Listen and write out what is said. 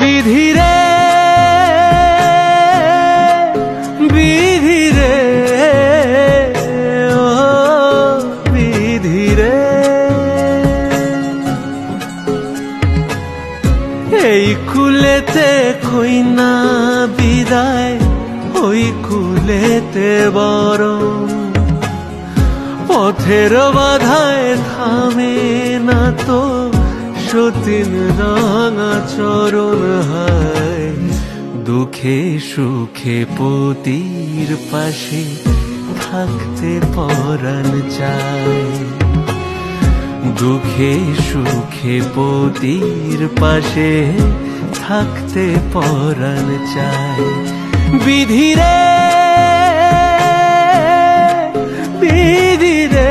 বিধিরে বিধিরে ও বিধিরে, এই কুলেতে কইনা বিদায়, ওই কুলেতে বরং পথের বাধায় থামে না তো সতীন রাঙা চরণ। হায় দুঃখে সুখে পতির পাশে থাকতে পরাণ চায়, দুঃখে সুখে পতির পাশে থাকতে পরাণ চায়। বিধিরে বিধিরে